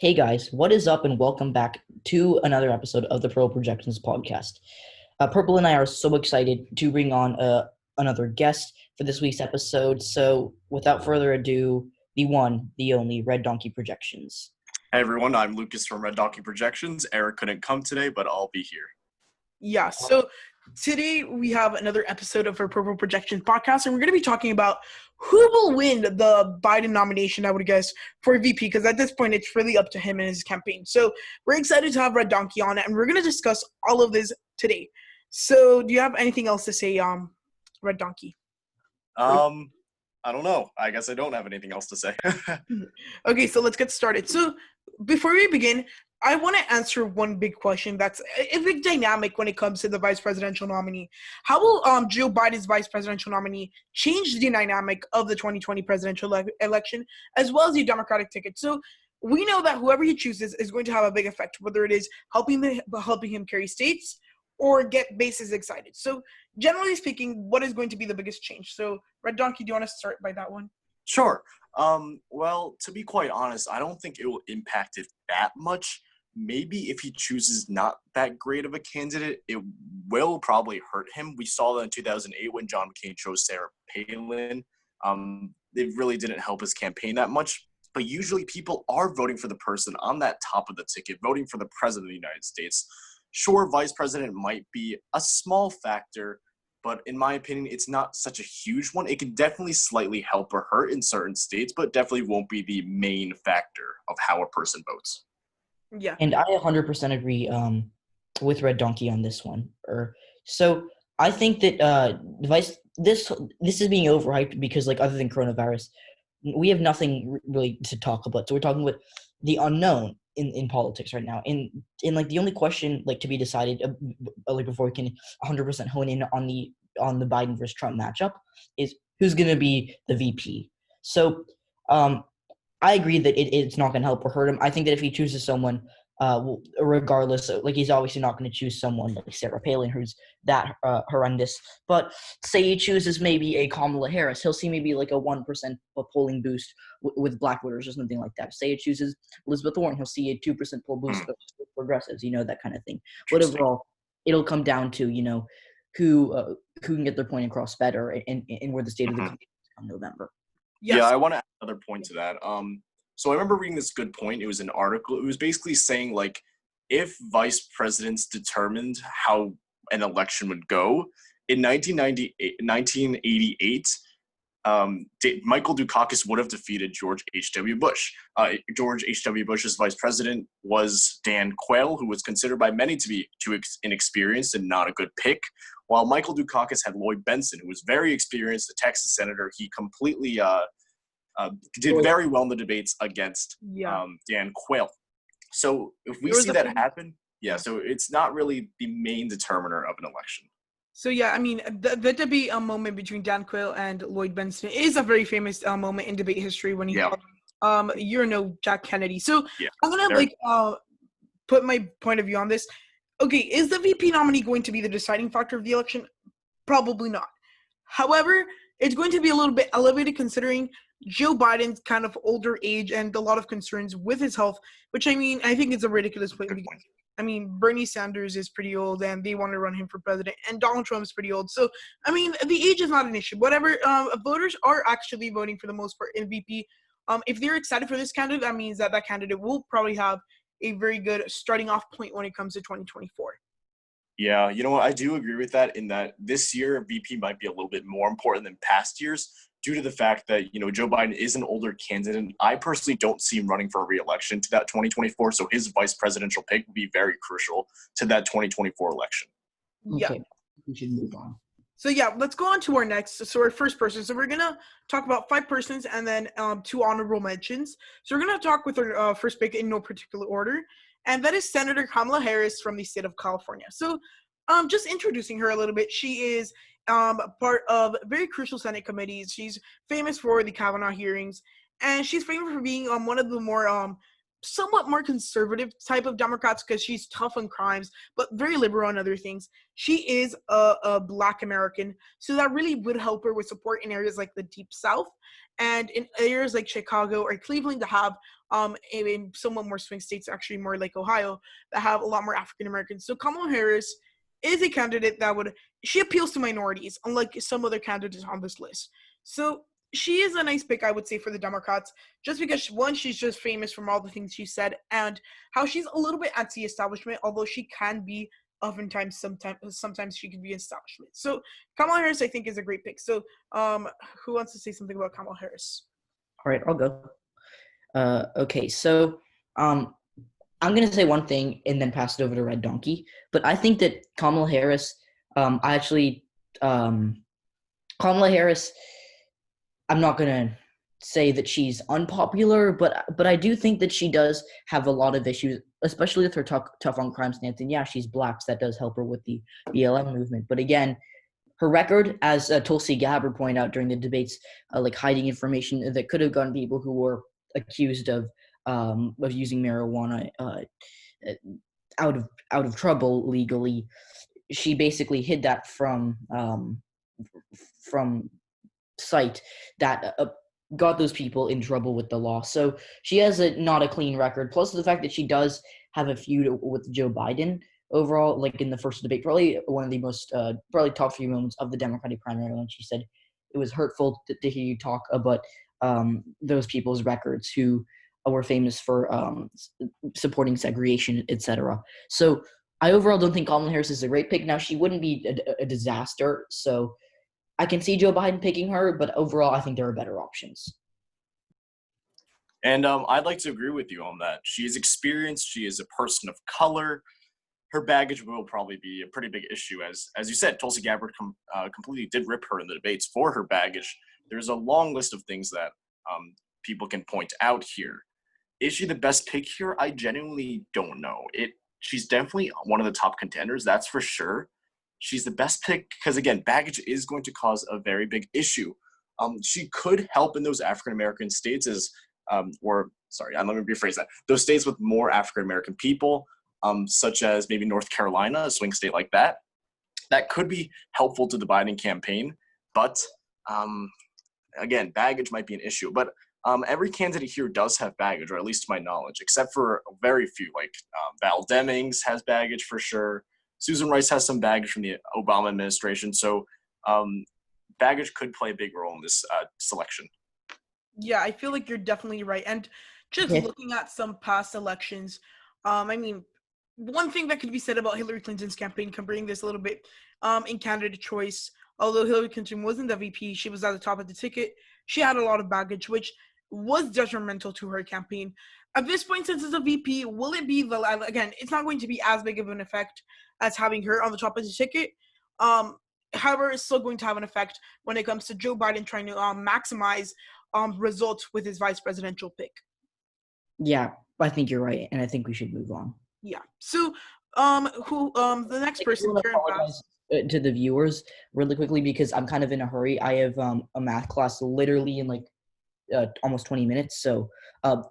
Hey guys, what is up and welcome back to another episode of the Pro Projections podcast. Purple and I are so excited to bring on another guest for this week's episode. So without further ado, the one, the only Red Donkey Projections. Hey everyone, I'm Lucas from Red Donkey Projections. Eric couldn't come today, but I'll be here. Yeah, so today we have another episode of our Purple Projections podcast, and we're going to be talking about who will win the Biden nomination, I would guess, for VP, because at this point it's really up to him and his campaign. So we're excited to have Red Donkey on it, and we're going to discuss all of this today. So do you have anything else to say, Red Donkey? I don't know. I guess I don't have anything else to say. Okay, so let's get started. So before we begin, I want to answer one big question that's a big dynamic when it comes to the vice presidential nominee. How will Joe Biden's vice presidential nominee change the dynamic of the 2020 presidential election as well as the Democratic ticket? So we know that whoever he chooses is going to have a big effect, whether it is helping him carry states or get bases excited. So generally speaking, what is going to be the biggest change? So Red Donkey, do you want to start by that one? Sure. Well, to be quite honest, I don't think it will impact it that much. Maybe if he chooses not that great of a candidate, it will probably hurt him. We saw that in 2008 when John McCain chose Sarah Palin. It really didn't help his campaign that much. But usually people are voting for the person on that top of the ticket, voting for the president of the United States. Sure, vice president might be a small factor, but in my opinion, it's not such a huge one. It can definitely slightly help or hurt in certain states, but definitely won't be the main factor of how a person votes. Yeah. And I 100% agree with Red Donkey on this one. So I think that this is being overhyped because, like, other than coronavirus, we have nothing really to talk about. So we're talking about the unknown in politics right now. And like the only question like to be decided like before we can 100% hone in on the Biden versus Trump matchup is who's going to be the VP. So I agree that it's not going to help or hurt him. I think that if he chooses someone, regardless, like he's obviously not going to choose someone like Sarah Palin, who's that horrendous. But say he chooses maybe a Kamala Harris, he'll see maybe like a 1% polling boost with black voters or something like that. Say he chooses Elizabeth Warren, he'll see a 2% poll boost with progressives, that kind of thing. But overall, it'll come down to who can get their point across better and where the state of the country is come November. Yes. Yeah, I want to add another point to that. So I remember reading this good point. It was an article. It was basically saying, like, if vice presidents determined how an election would go, in 1988, Michael Dukakis would have defeated George H.W. Bush. George H.W. Bush's vice president was Dan Quayle, who was considered by many to be too inexperienced and not a good pick, while Michael Dukakis had Lloyd Bentsen, who was very experienced, a Texas senator. He completely did very well in the debates against Dan Quayle. So if we see that happen, so it's not really the main determiner of an election. So, yeah, I mean, the debate moment between Dan Quayle and Lloyd Bentsen is a very famous moment in debate history when he Jack Kennedy. So I'm going to, put my point of view on this. Okay, is the VP nominee going to be the deciding factor of the election? Probably not. However, it's going to be a little bit elevated considering Joe Biden's kind of older age and a lot of concerns with his health, which, I mean, I think it's a ridiculous point because, I mean, Bernie Sanders is pretty old and they want to run him for president, and Donald Trump's pretty old. So, I mean, the age is not an issue. Whatever, voters are actually voting for the most part in VP. If they're excited for this candidate, that means that candidate will probably have a very good starting off point when it comes to 2024. Yeah, you know what? I do agree with that in that this year VP might be a little bit more important than past years due to the fact that, Joe Biden is an older candidate. I personally don't see him running for re-election to that 2024, so his vice presidential pick will be very crucial to that 2024 election. Yeah. Okay, we should move on. So, let's go on to our next. So, our first person. So, we're going to talk about 5 persons and then 2 honorable mentions. So, we're going to talk with our first pick in no particular order, and that is Senator Kamala Harris from the state of California. So, just introducing her a little bit. She is part of very crucial Senate committees. She's famous for the Kavanaugh hearings, and she's famous for being one of the more somewhat more conservative type of Democrats because she's tough on crimes, but very liberal on other things. She is a Black American, so that really would help her with support in areas like the Deep South and in areas like Chicago or Cleveland to have in somewhat more swing states, actually more like Ohio, that have a lot more African Americans. So Kamala Harris is a candidate she appeals to minorities, unlike some other candidates on this list. So she is a nice pick, I would say, for the Democrats, just because, one, she's just famous from all the things she said, and how she's a little bit anti-establishment, although she can be oftentimes, sometimes she can be establishment. So Kamala Harris, I think, is a great pick. So who wants to say something about Kamala Harris? All right, I'll go. Okay, so I'm going to say one thing and then pass it over to Red Donkey. But I think that Kamala Harris, Kamala Harris, I'm not going to say that she's unpopular, but I do think that she does have a lot of issues, especially with her tough on crime stance. And yeah, she's Black, so that does help her with the BLM movement. But again, her record, as Tulsi Gabbard pointed out during the debates, like hiding information that could have gotten people who were accused of using marijuana out of trouble legally. She basically hid that from sight that got those people in trouble with the law. So she has not a clean record. Plus the fact that she does have a feud with Joe Biden overall, like in the first debate, probably one of the most probably top few moments of the Democratic primary, when she said it was hurtful to hear you talk about those people's records who were famous for supporting segregation, etc. So I overall don't think Kamala Harris is a great pick. Now, she wouldn't be a disaster, so I can see Joe Biden picking her, but overall I think there are better options. And I'd like to agree with you on that. She is experienced. She is a person of color. Her baggage will probably be a pretty big issue. As you said, Tulsi Gabbard completely did rip her in the debates for her baggage. There's a long list of things that people can point out here. Is she the best pick here? I genuinely don't know. She's definitely one of the top contenders, that's for sure. She's the best pick because, again, baggage is going to cause a very big issue. She could help in those African-American states let me rephrase that. Those states with more African-American people, such as maybe North Carolina, a swing state like that. That could be helpful to the Biden campaign. But, again, baggage might be an issue. But every candidate here does have baggage, or at least to my knowledge, except for very few. Like Val Demings has baggage for sure. Susan Rice has some baggage from the Obama administration. So baggage could play a big role in this selection. Yeah, I feel like you're definitely right. And just looking at some past elections, I mean, one thing that could be said about Hillary Clinton's campaign, comparing this a little bit in candidate choice, although Hillary Clinton wasn't the VP, she was at the top of the ticket. She had a lot of baggage, which was detrimental to her campaign. At this point, since it's a VP, will it be again, it's not going to be as big of an effect as having her on the top of the ticket. However, it's still going to have an effect when it comes to Joe Biden trying to maximize results with his vice presidential pick. Yeah, I think you're right, and I think we should move on. Yeah. So, the next person, Karen Bass. To the viewers really quickly, because I'm kind of in a hurry. I have a math class literally in like almost 20 minutes, so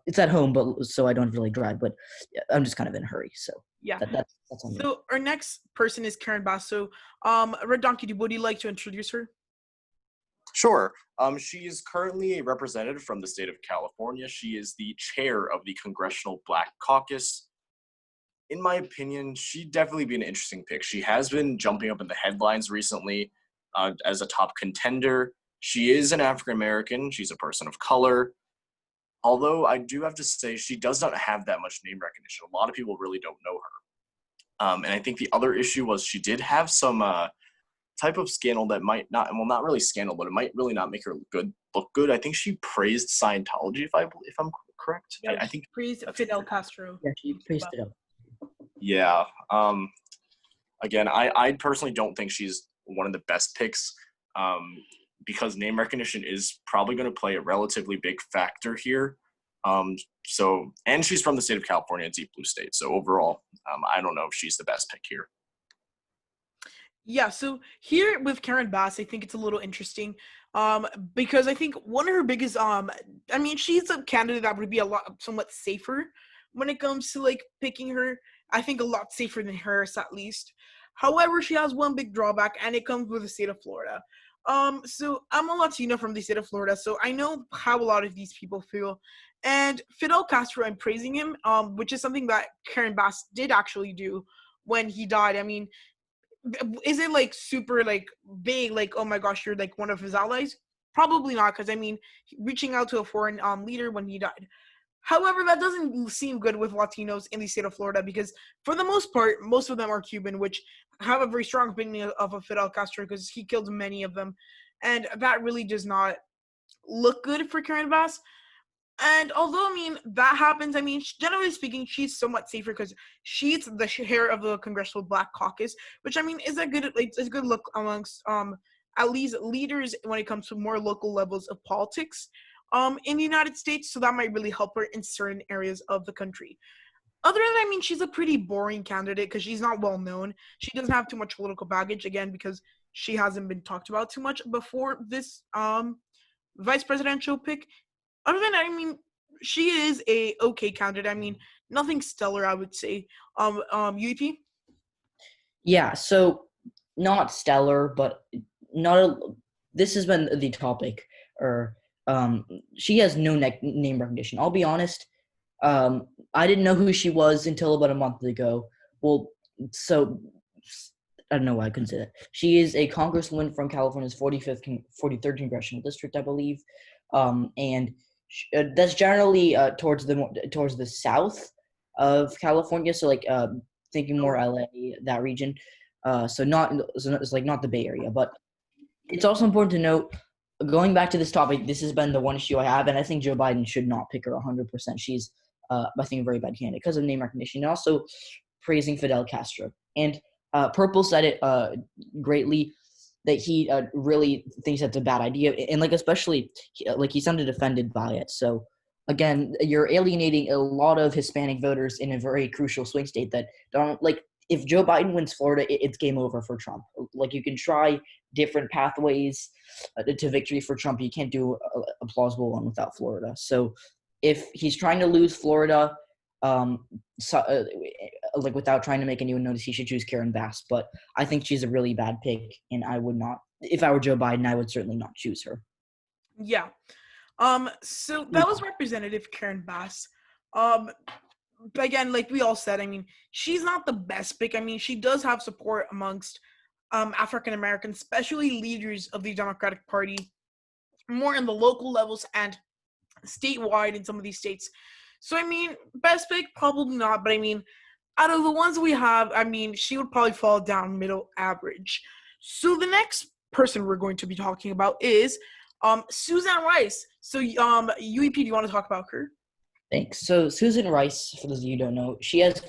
it's at home, but so I don't really drive, but I'm just kind of in a hurry. So yeah, that's on me. So our next person is Karen Bass. So Red Donkey, would you like to introduce her? Sure. She is currently a representative from the state of California. She is the chair of the Congressional Black Caucus. In my opinion, she'd definitely be an interesting pick. She has been jumping up in the headlines recently as a top contender. She is an African-American. She's a person of color. Although I do have to say she does not have that much name recognition. A lot of people really don't know her. And I think the other issue was she did have some type of scandal that might not, well, not really scandal, but it might really not make her look good. I think she praised Scientology, if I'm correct. Yeah, I think praised Fidel Castro. Yeah, she praised Fidel. Yeah. Again, I personally don't think she's one of the best picks because name recognition is probably going to play a relatively big factor here. And she's from the state of California, a deep blue state. So overall, I don't know if she's the best pick here. Yeah, so here with Karen Bass, I think it's a little interesting because I think one of her biggest, she's a candidate that would be somewhat safer when it comes to like picking her. I think a lot safer than Harris at least. However, she has one big drawback, and it comes with the state of Florida. So I'm a Latino from the state of Florida, so I know how a lot of these people feel. And Fidel Castro, I'm praising him, which is something that Karen Bass did actually do when he died. I mean, is it like super like big, like, oh my gosh, you're like one of his allies? Probably not, because I mean, reaching out to a foreign leader when he died. However, that doesn't seem good with Latinos in the state of Florida because, for the most part, most of them are Cuban, which have a very strong opinion of a Fidel Castro because he killed many of them. And that really does not look good for Karen Bass. And although, I mean, that happens, I mean, generally speaking, she's somewhat safer because she's the chair of the Congressional Black Caucus, which, I mean, is a good, like, is a good look amongst at least leaders when it comes to more local levels of politics in the United States. So that might really help her in certain areas of the country. Other than that, I mean, she's a pretty boring candidate because she's not well known. She doesn't have too much political baggage, again, because she hasn't been talked about too much before this vice presidential pick. Other than that, I mean, she is a okay candidate. I mean, nothing stellar, I would say. UEP? Yeah, so not stellar, but this has been the topic. She has no name recognition. I'll be honest. I didn't know who she was until about a month ago. Well, so I don't know why I couldn't say that. She is a congresswoman from California's 43rd congressional district, I believe, and that's generally towards the south of California. So like thinking more LA, that region. So it's like not the Bay Area, but it's also important to note. Going back to this topic, this has been the one issue I have, and I think Joe Biden should not pick her 100%. She's, I think, a very bad candidate because of name recognition, and also praising Fidel Castro. And Purple said it greatly that he really thinks that's a bad idea, and like especially he sounded offended by it. So again, you're alienating a lot of Hispanic voters in a very crucial swing state that don't like. If Joe Biden wins Florida, it's game over for Trump. Like you can try different pathways to victory for Trump. You can't do a plausible one without Florida. So if he's trying to lose Florida, without trying to make anyone notice, he should choose Karen Bass. But I think she's a really bad pick, and I would not. If I were Joe Biden, I would certainly not choose her. Yeah. So that was Representative Karen Bass. But again, like we all said, I mean, she's not the best pick. I mean, she does have support amongst African Americans, especially leaders of the Democratic Party, more in the local levels and statewide in some of these states. So, I mean, best pick, probably not. But, I mean, out of the ones we have, I mean, she would probably fall down middle average. So, the next person we're going to be talking about is Susan Rice. So, UEP, do you want to talk about her? Thanks. So Susan Rice, for those of you who don't know, she has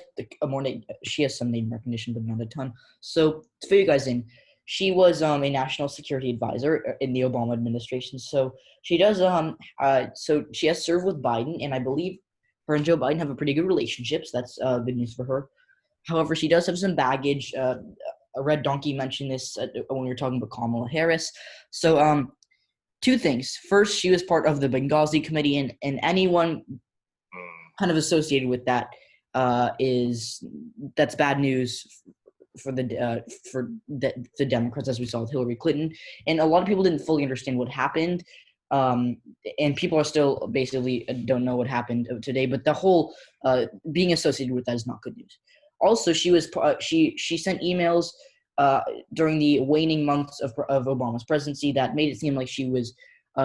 some name recognition, but not a ton. So to fill you guys in, she was a national security advisor in the Obama administration. So she does so she has served with Biden, and I believe her and Joe Biden have a pretty good relationship. So that's good news for her. However, she does have some baggage. A Red Donkey mentioned this when we were talking about Kamala Harris. So two things. First, she was part of the Benghazi committee, and anyone kind of associated with that that's bad news for the Democrats, as we saw with Hillary Clinton. And a lot of people didn't fully understand what happened, and people are still basically don't know what happened today. But the whole being associated with that is not good news. Also, she sent emails during the waning months of Obama's presidency that made it seem like she was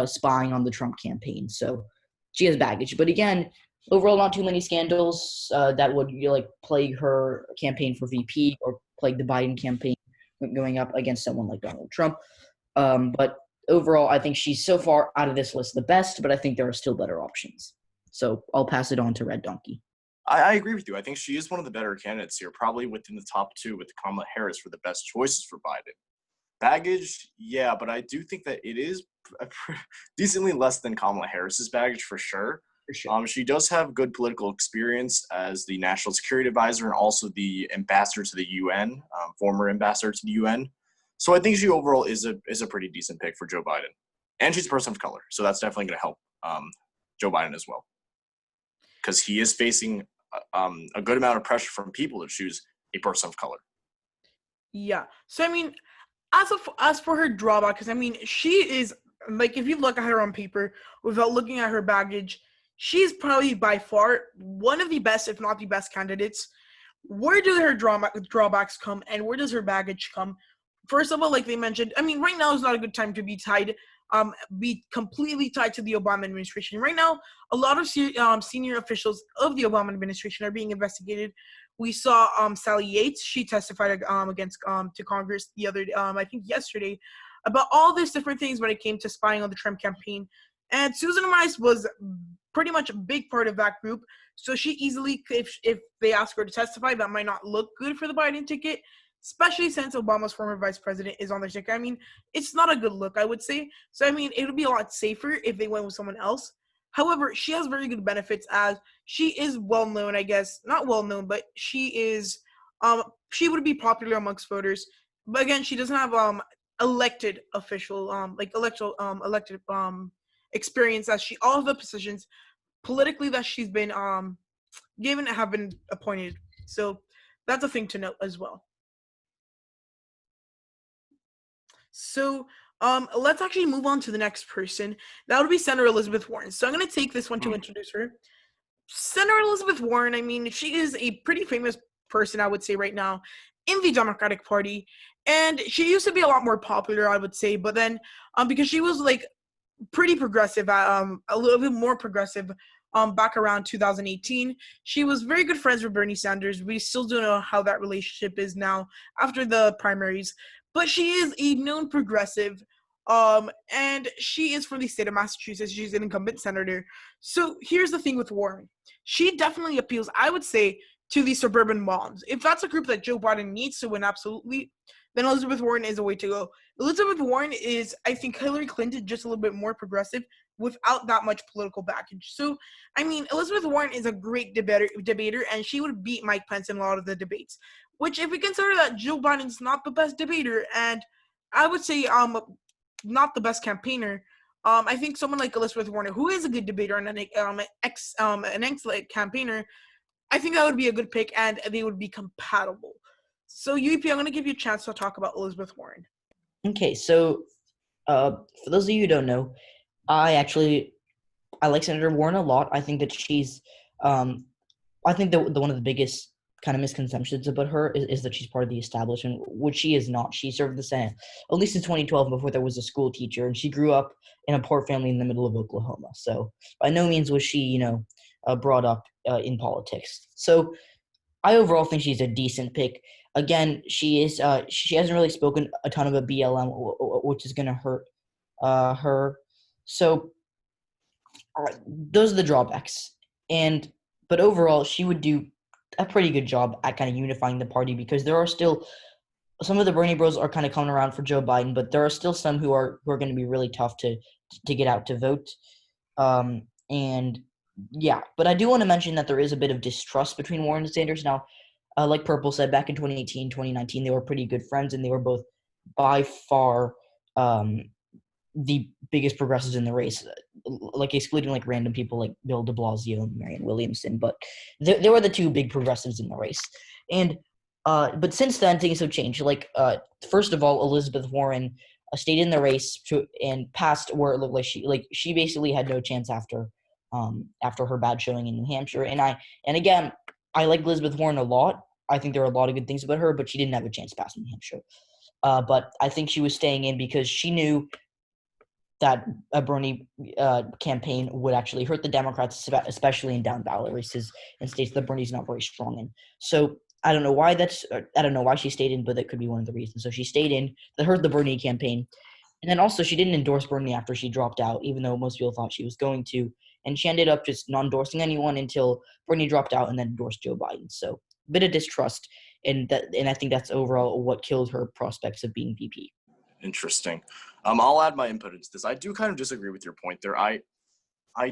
spying on the Trump campaign. So she has baggage. But again, overall, not too many scandals that would plague her campaign for VP or plague the Biden campaign going up against someone like Donald Trump. But overall, I think she's so far out of this list the best, but I think there are still better options. So I'll pass it on to Red Donkey. I agree with you. I think she is one of the better candidates here, probably within the top two with Kamala Harris for the best choices for Biden. Baggage, yeah, but I do think that it is decently less than Kamala Harris's baggage for sure. She does have good political experience as the national security advisor and also the ambassador to the UN, former ambassador to the UN. So I think she overall is a pretty decent pick for Joe Biden. And she's a person of color, so that's definitely going to help Joe Biden as well. Because he is facing a good amount of pressure from people to choose a person of color. Yeah. So I mean, as for her drawback, because I mean, she is like, if you look at her on paper without looking at her baggage, she's probably by far one of the best, if not the best candidates. Where do her drawbacks come, and where does her baggage come? First of all, like they mentioned, I mean, right now is not a good time to be completely tied to the Obama administration. Right now, a lot of senior officials of the Obama administration are being investigated. We saw Sally Yates. She testified against to Congress the other, I think yesterday, about all these different things when it came to spying on the Trump campaign. And Susan Rice was pretty much a big part of that group. So she easily, if they ask her to testify, that might not look good for the Biden ticket, especially since Obama's former vice president is on the ticket. I mean, it's not a good look, I would say. So, I mean, it would be a lot safer if they went with someone else. However, she has very good benefits as she is well-known, I guess. Not well-known, but she is, she would be popular amongst voters. But again, she doesn't have elected official, elected experience, as all of the positions politically that she's been given have been appointed. So that's a thing to note as well. So let's actually move on to the next person. That would be Senator Elizabeth Warren. So I'm going to take this one to introduce her. Senator Elizabeth Warren, I mean, she is a pretty famous person, I would say, right now in the Democratic Party. And she used to be a lot more popular, I would say. But then because she was like pretty progressive, a little bit more progressive back around 2018. She was very good friends with Bernie Sanders. We still don't know how that relationship is now after the primaries. But she is a known progressive, and she is from the state of Massachusetts. She's an incumbent senator. So here's the thing with Warren. She definitely appeals, I would say, to the suburban moms. If that's a group that Joe Biden needs to win, absolutely, then Elizabeth Warren is a way to go. Elizabeth Warren is, I think, Hillary Clinton, just a little bit more progressive without that much political baggage. So, I mean, Elizabeth Warren is a great debater, and she would beat Mike Pence in a lot of the debates, which if we consider that Joe Biden's not the best debater, and I would say not the best campaigner, I think someone like Elizabeth Warren, who is a good debater and an excellent campaigner, I think that would be a good pick, and they would be compatible. So, UEP, I'm going to give you a chance to talk about Elizabeth Warren. Okay, so for those of you who don't know, I like Senator Warren a lot. I think that she's I think that one of the biggest kind of misconceptions about her is that she's part of the establishment, which she is not. She served the Senate at least in 2012 before there was a school teacher, and she grew up in a poor family in the middle of Oklahoma. So by no means was she, brought up in politics. So I overall think she's a decent pick. Again, she hasn't really spoken a ton about BLM, which is going to hurt her. So those are the drawbacks. But overall, she would do a pretty good job at kind of unifying the party, because there are still some of the Bernie bros are kind of coming around for Joe Biden, but there are still some who are going to be really tough to get out to vote. And yeah, but I do want to mention that there is a bit of distrust between Warren and Sanders. Now, like Purple said, back in 2018, 2019, they were pretty good friends, and they were both by far the biggest progressives in the race, like excluding like random people like Bill de Blasio and Marianne Williamson. But they were the two big progressives in the race. And but since then, things have changed. Like first of all, Elizabeth Warren stayed in the race and passed where it looked like she basically had no chance after her bad showing in New Hampshire. And again, I like Elizabeth Warren a lot. I think there are a lot of good things about her, but she didn't have a chance to pass in New Hampshire. But I think she was staying in because she knew that a Bernie campaign would actually hurt the Democrats, especially in down ballot races in states that Bernie's not very strong in. So I don't know why she stayed in, but that could be one of the reasons. So she stayed in. That hurt the Bernie campaign. And then also she didn't endorse Bernie after she dropped out, even though most people thought she was going to. And she ended up just not endorsing anyone until Bernie dropped out and then endorsed Joe Biden. So a bit of distrust. And I think that's overall what killed her prospects of being VP. Interesting. I'll add my input into this. I do kind of disagree with your point there. I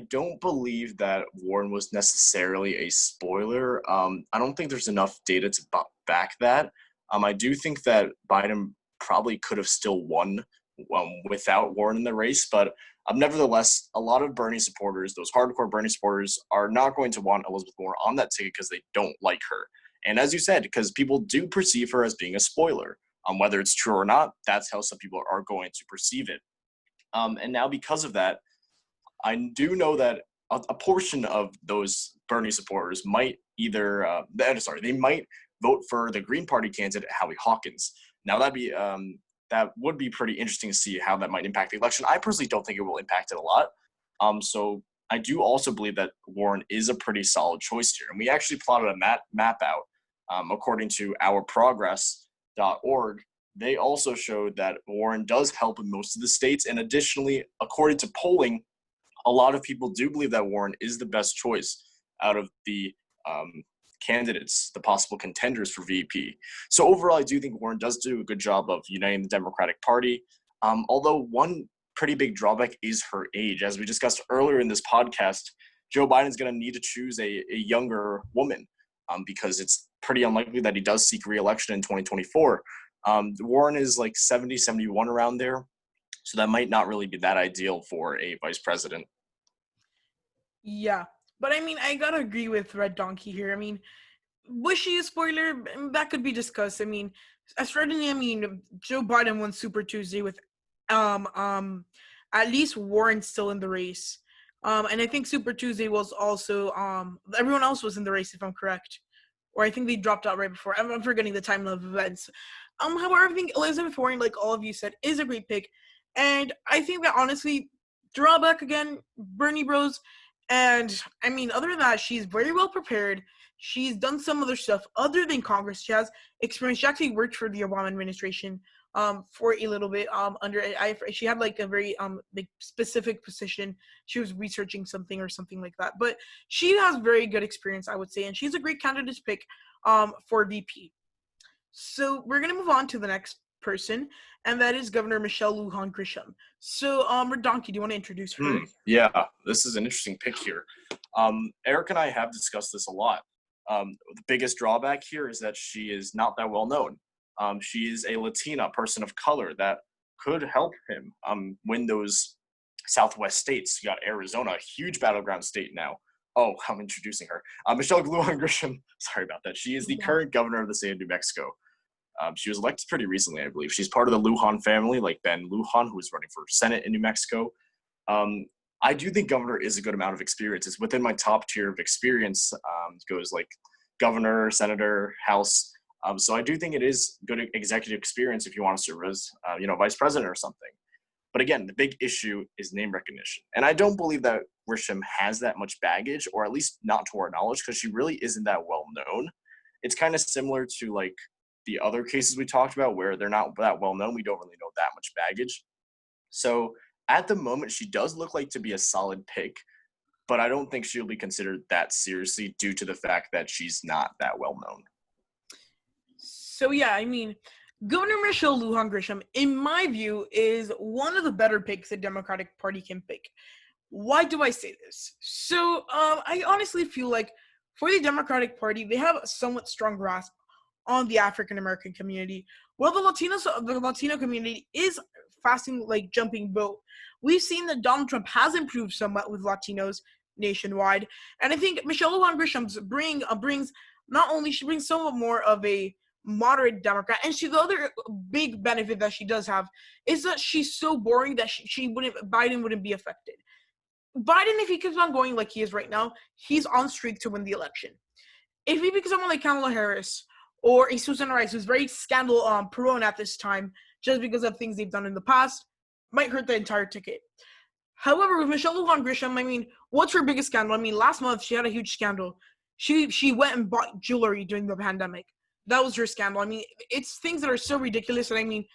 don't believe that Warren was necessarily a spoiler. I don't think there's enough data to back that. I do think that Biden probably could have still won without Warren in the race, but Nevertheless, a lot of Bernie supporters, those hardcore Bernie supporters, are not going to want Elizabeth Warren on that ticket because they don't like her. And as you said, because people do perceive her as being a spoiler. Whether it's true or not, that's how some people are going to perceive it. And now because of that, I do know that a portion of those Bernie supporters might they might vote for the Green Party candidate, Howie Hawkins. Now that would be pretty interesting to see how that might impact the election. I personally don't think it will impact it a lot. So I do also believe that Warren is a pretty solid choice here. And we actually plotted a map out. According to ourprogress.org, they also showed that Warren does help in most of the states. And additionally, according to polling, a lot of people do believe that Warren is the best choice out of the candidates, the possible contenders for VP. So overall, I do think Warren does do a good job of uniting the Democratic Party. Although one pretty big drawback is her age. As we discussed earlier in this podcast, Joe Biden's going to need to choose a younger woman because it's pretty unlikely that he does seek re-election in 2024. Warren is like 70, 71 around there. So that might not really be that ideal for a vice president. Yeah. But I mean, I gotta agree with Red Donkey here. I mean, was she a spoiler? That could be discussed. I mean, certainly, I mean, Joe Biden won Super Tuesday with at least Warren still in the race. And I think Super Tuesday was also everyone else was in the race, if I'm correct. Or I think they dropped out right before. I'm forgetting the timeline of events. However, I think Elizabeth Warren, like all of you said, is a great pick. And I think that honestly, drawback again, Bernie Bros. And I mean, other than that, she's very well prepared. She's done some other stuff other than Congress. She has experience. She actually worked for the Obama administration for a little bit she had like a very like specific position. She was researching something or something like that. But she has very good experience, I would say, and she's a great candidate to pick for VP. So we're gonna move on to the next person, and that is Governor Michelle Lujan Grisham. So, Donkey, do you want to introduce her? Yeah, this is an interesting pick here. Eric and I have discussed this a lot. The biggest drawback here is that she is not that well known. She is a Latina person of color that could help him win those Southwest states. You got Arizona, a huge battleground state now. Oh, I'm introducing her. Michelle Lujan Grisham, sorry about that. She is the current governor of the state of New Mexico. She was elected pretty recently, I believe. She's part of the Lujan family, like Ben Lujan, who is running for Senate in New Mexico. I do think governor is a good amount of experience. It's within my top tier of experience. It goes like governor, senator, House. So I do think it is good executive experience if you want to serve as, vice president or something. But again, the big issue is name recognition. And I don't believe that Grisham has that much baggage, or at least not to our knowledge, because she really isn't that well known. It's kind of similar to like the other cases we talked about where they're not that well known. We don't really know that much baggage. So at the moment, she does look like to be a solid pick, but I don't think she'll be considered that seriously due to the fact that she's not that well known. So yeah, I mean, Governor Michelle Lujan Grisham, in my view, is one of the better picks the Democratic Party can pick. Why do I say this? So I honestly feel like for the Democratic Party, they have a somewhat strong grasp on the African American community. Well, the Latino community is jumping boat. We've seen that Donald Trump has improved somewhat with Latinos nationwide, and I think Michelle Lujan Grisham brings somewhat more of a moderate Democrat. And the other big benefit that she does have is that she's so boring that Biden wouldn't be affected. Biden, if he keeps on going like he is right now, he's on streak to win the election. If he becomes someone like Kamala Harris or a Susan Rice, who's very scandal prone at this time, just because of things they've done in the past, might hurt the entire ticket. However, with Michelle Lujan Grisham, I mean, what's her biggest scandal? I mean, last month she had a huge scandal. She went and bought jewelry during the pandemic. That was her scandal. I mean, it's things that are so ridiculous, and I mean,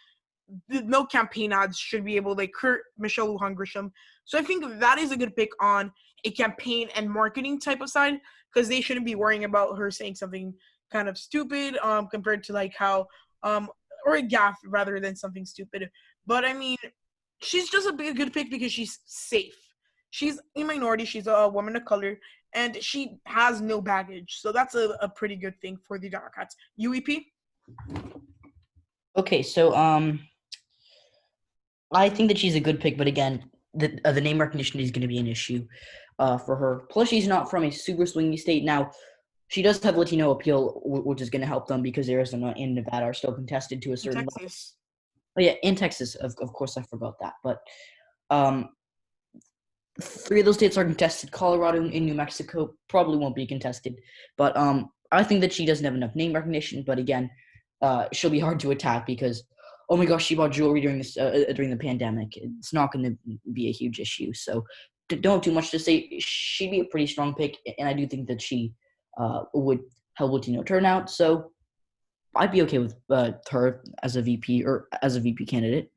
no campaign ads should be able to hurt Michelle Lujan Grisham. So I think that is a good pick on a campaign and marketing type of side, because they shouldn't be worrying about her saying something kind of stupid compared to like how or a gaffe rather than something stupid. But I mean, she's just a good pick because she's safe. She's a minority. She's a woman of color, and she has no baggage. So that's a pretty good thing for the Democrats. UEP? Okay, so I think that she's a good pick, but again, the name recognition is going to be an issue for her. Plus, she's not from a super swingy state. Now, she does have Latino appeal, which is going to help them because Arizona and Nevada are still contested to a certain level. Texas. Oh, yeah, in Texas, of course, I forgot that. But 3 of those states are contested. Colorado and New Mexico probably won't be contested. But I think that she doesn't have enough name recognition. But again, she'll be hard to attack because, oh my gosh, she bought jewelry during the pandemic. It's not going to be a huge issue. So don't do much to say. She'd be a pretty strong pick, and I do think that she would help Latino turnout. So I'd be okay with her as a VP or as a VP candidate.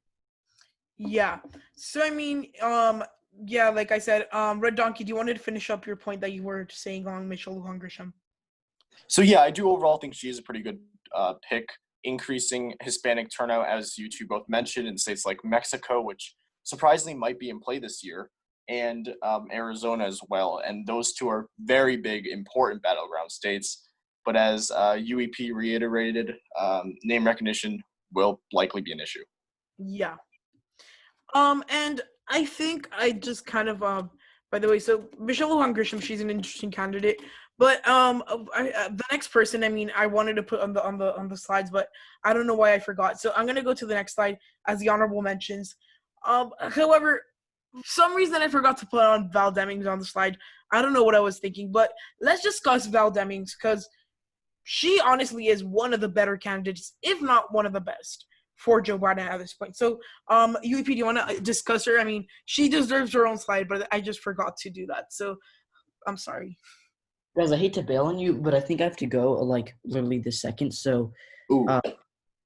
Yeah. So I mean, yeah, like I said, Red Donkey, do you want to finish up your point that you were saying on Michelle Lujan Grisham? So yeah, I do overall think she is a pretty good pick. Increasing Hispanic turnout, as you two both mentioned, in states like Mexico, which surprisingly might be in play this year, and Arizona as well. And those 2 are very big, important battleground states. But as UEP reiterated, name recognition will likely be an issue. Yeah. And I think I just kind of by the way, so Michelle Lujan Grisham, she's an interesting candidate. But the next person, I mean, I wanted to put on the slides, but I don't know why I forgot. So I'm gonna go to the next slide as the honorable mentions. However, for some reason I forgot to put on Val Demings on the slide. I don't know what I was thinking, but let's discuss Val Demings because she honestly is one of the better candidates, if not one of the best, for Joe Biden at this point. So, UEP, do you want to discuss her? I mean, she deserves her own slide, but I just forgot to do that. So, I'm sorry. Guys, I hate to bail on you, but I think I have to go like literally this second. So,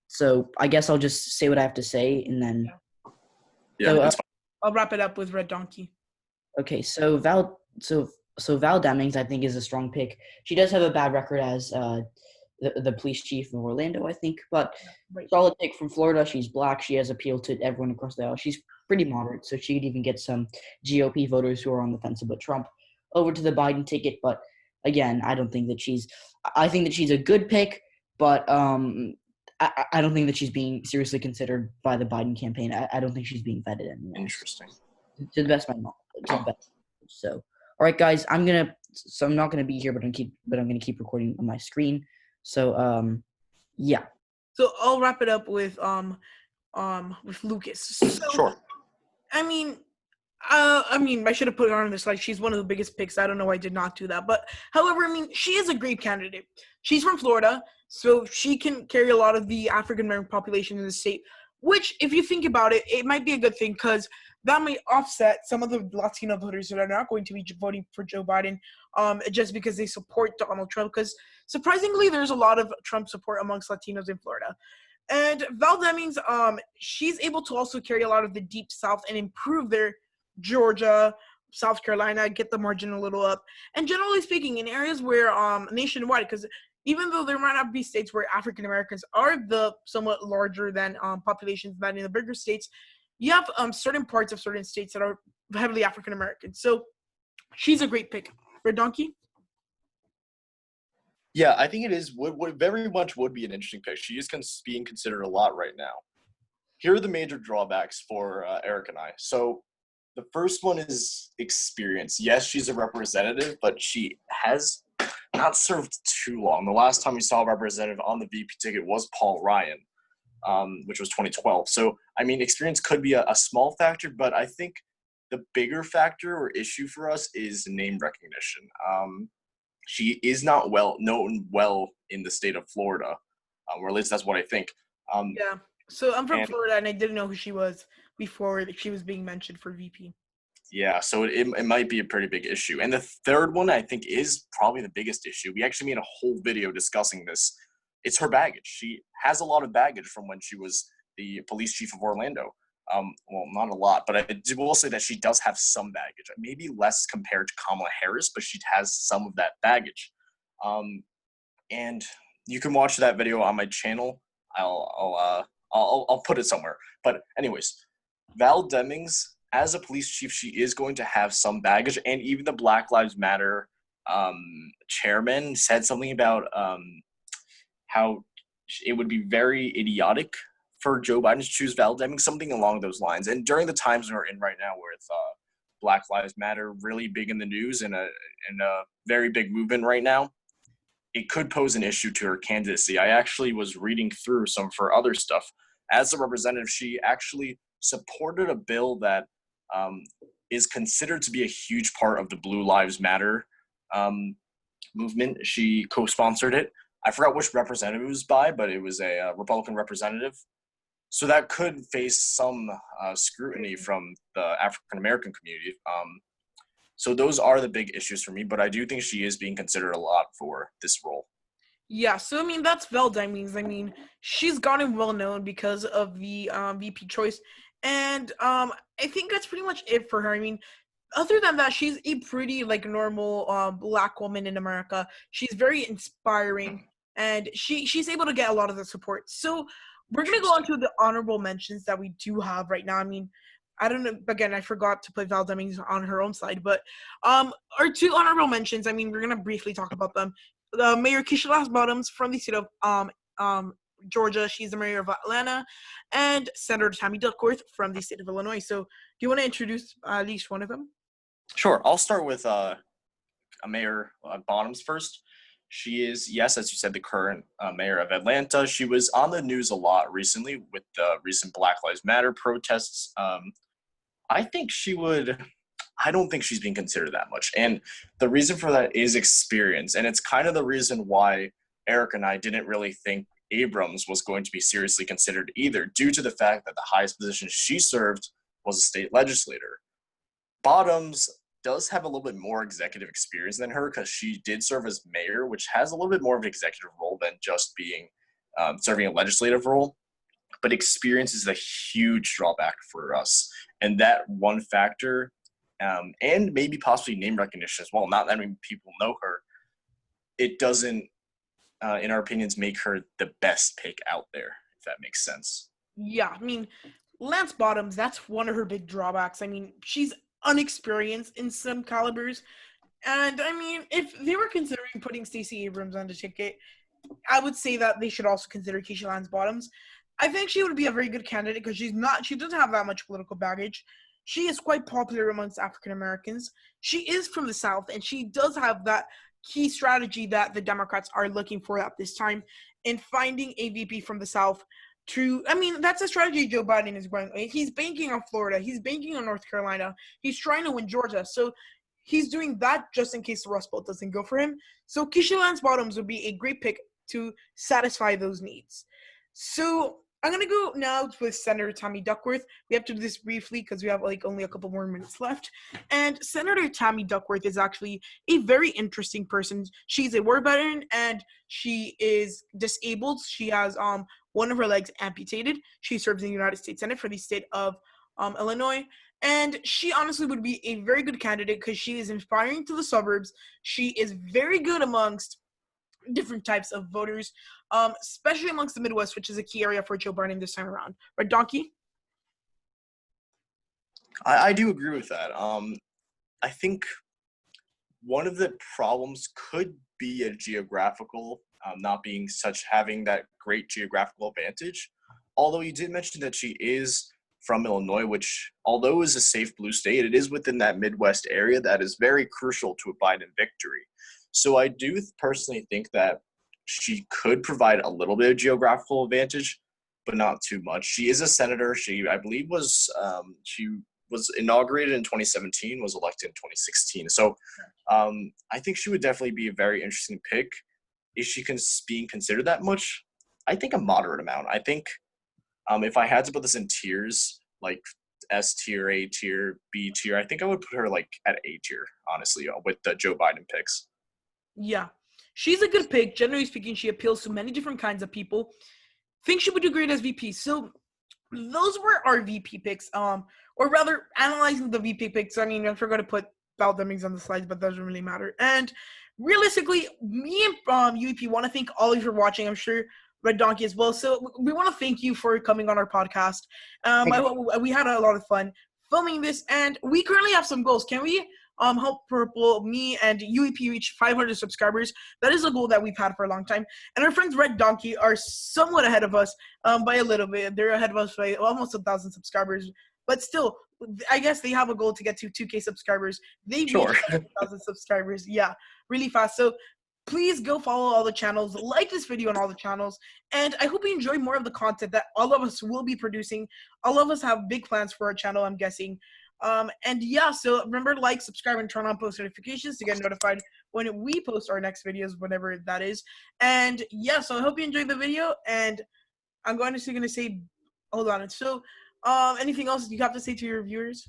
so I guess I'll just say what I have to say, and then. Yeah, so, that's fine. I'll wrap it up with Red Donkey. Okay, so Val Demings, I think, is a strong pick. She does have a bad record as the police chief of Orlando, I think, but solid pick from Florida. She's black. She has appeal to everyone across the aisle. She's pretty moderate, so she could even get some GOP voters who are on the fence about Trump over to the Biden ticket. But again, I don't think that I think that she's a good pick, but I don't think that she's being seriously considered by the Biden campaign. I don't think she's being vetted anymore. Interesting. To the best of my knowledge. So, all right, guys, I'm not gonna be here, but I'm gonna keep recording on my screen. So, yeah. So I'll wrap it up with Lucas. So, sure. I mean, I should have put her on the slide. She's one of the biggest picks. I don't know why I did not do that. But, however, I mean, she is a great candidate. She's from Florida, so she can carry a lot of the African-American population in the state, which, if you think about it, it might be a good thing because that might offset some of the Latino voters that are not going to be voting for Joe Biden just because they support Donald Trump. Because, surprisingly, there's a lot of Trump support amongst Latinos in Florida. And Val Demings, she's able to also carry a lot of the Deep South and improve their Georgia, South Carolina, get the margin a little up. And generally speaking, in areas where nationwide, because even though there might not be states where African Americans are the somewhat larger than populations than in the bigger states, you have certain parts of certain states that are heavily African American. So she's a great pick. Red Donkey? Yeah, I think it is would very much would be an interesting pick. She is being considered a lot right now. Here are the major drawbacks for Eric and I. So the first one is experience. Yes, she's a representative, but she has not served too long. The last time we saw a representative on the VP ticket was Paul Ryan, which was 2012. So, I mean, experience could be a small factor, but I think the bigger factor or issue for us is name recognition. She is not known well in the state of Florida, or at least that's what I think. Yeah. So I'm from Florida, and I didn't know who she was before she was being mentioned for VP. Yeah, so it might be a pretty big issue. And the third one, I think, is probably the biggest issue. We actually made a whole video discussing this. It's her baggage. She has a lot of baggage from when she was the police chief of Orlando. Well, not a lot, but I will say that she does have some baggage. Maybe less compared to Kamala Harris, but she has some of that baggage. And you can watch that video on my channel. I'll put it somewhere. But anyways, Val Demings, as a police chief, she is going to have some baggage. And even the Black Lives Matter chairman said something about how it would be very idiotic for Joe Biden to choose Val Demings, something along those lines. And during the times we're in right now, where it's Black Lives Matter really big in the news and a very big movement right now, it could pose an issue to her candidacy. I actually was reading through some of her other stuff. As a representative, she actually supported a bill that is considered to be a huge part of the Blue Lives Matter movement. She co-sponsored it. I forgot which representative it was by, but it was a Republican representative. So that could face some scrutiny from the African-American community. So those are the big issues for me, but I do think she is being considered a lot for this role. Yeah, so I mean, that's Val Demings. I mean, she's gotten well known because of the VP choice. And I think that's pretty much it for her. I mean, other than that, she's a pretty normal Black woman in America. She's very inspiring, and she's able to get a lot of the support. So we're gonna go on to the honorable mentions that we do have right now. I mean, I don't know. Again, I forgot to put Val Demings on her own side, but our two honorable mentions. I mean, we're gonna briefly talk about them. Mayor Keisha Bottoms from the state of Georgia. She's the mayor of Atlanta, and Senator Tammy Duckworth from the state of Illinois. So, do you want to introduce at least one of them? Sure. I'll start with Mayor Bottoms first. She is, yes, as you said, the current mayor of Atlanta. She was on the news a lot recently with the recent Black Lives Matter protests. I don't think she's being considered that much. And the reason for that is experience. And it's kind of the reason why Eric and I didn't really think Abrams was going to be seriously considered either, due to the fact that the highest position she served was a state legislator. Bottoms does have a little bit more executive experience than her because she did serve as mayor, which has a little bit more of an executive role than just being serving a legislative role. But experience is a huge drawback for us. And that one factor, and maybe possibly name recognition as well, not that many people know her, it doesn't, in our opinions, make her the best pick out there, if that makes sense. Yeah, I mean, Lance Bottoms, that's one of her big drawbacks. I mean, she's unexperienced in some calibers. And, I mean, if they were considering putting Stacey Abrams on the ticket, I would say that they should also consider Keisha Lance Bottoms. I think she would be a very good candidate because she doesn't have that much political baggage. She is quite popular amongst African Americans. She is from the South, and she does have that key strategy that the Democrats are looking for at this time in finding a VP from the South. That's a strategy Joe Biden is going. He's banking on Florida. He's banking on North Carolina. He's trying to win Georgia. So he's doing that just in case the Rust Belt doesn't go for him. So Keisha Lance Bottoms would be a great pick to satisfy those needs. So I'm going to go now with Senator Tammy Duckworth. We have to do this briefly because we have only a couple more minutes left. And Senator Tammy Duckworth is actually a very interesting person. She's a war veteran and she is disabled. She has one of her legs amputated. She serves in the United States Senate for the state of Illinois. And she honestly would be a very good candidate because she is inspiring to the suburbs. She is very good amongst different types of voters, especially amongst the Midwest, which is a key area for Joe Biden this time around. Right, Donkey? I do agree with that. I think one of the problems could be a geographical, not being having that great geographical advantage. Although you did mention that she is from Illinois, which, although is a safe blue state, it is within that Midwest area that is very crucial to a Biden victory. So I do personally think that she could provide a little bit of geographical advantage, but not too much. She is a senator. She, I believe, she was inaugurated in 2017, was elected in 2016. So I think she would definitely be a very interesting pick. Is she being considered that much? I think a moderate amount. I think if I had to put this in tiers, like S tier, A tier, B tier, I think I would put her at A tier, honestly, with the Joe Biden picks. Yeah, she's a good pick. Generally speaking, she appeals to many different kinds of people. Think she would do great as VP. So those were our VP picks. Or rather, analyzing the VP picks. I mean, I forgot to put Val Demings on the slides, but that doesn't really matter. And realistically, me and UEP want to thank all of you for watching. I'm sure Red Donkey as well. So we want to thank you for coming on our podcast. We had a lot of fun filming this, and we currently have some goals. Can we help Purple, me, and UEP reach 500 subscribers. That is a goal that we've had for a long time. And our friends Red Donkey are somewhat ahead of us by a little bit. They're ahead of us by almost 1,000 subscribers. But still, I guess they have a goal to get to 2K subscribers. They reached 1,000 subscribers. Yeah, really fast. So please go follow all the channels, like this video on all the channels, and I hope you enjoy more of the content that all of us will be producing. All of us have big plans for our channel, I'm guessing. And yeah, so remember to like, subscribe, and turn on post notifications to get notified when we post our next videos, whenever that is. And yeah, so I hope you enjoyed the video, and I'm going to say, hold on. So, anything else you have to say to your viewers?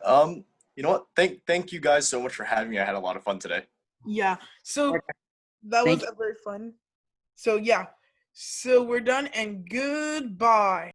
You know what? Thank you guys so much for having me. I had a lot of fun today. Yeah. So that was very fun. So yeah. So we're done, and goodbye.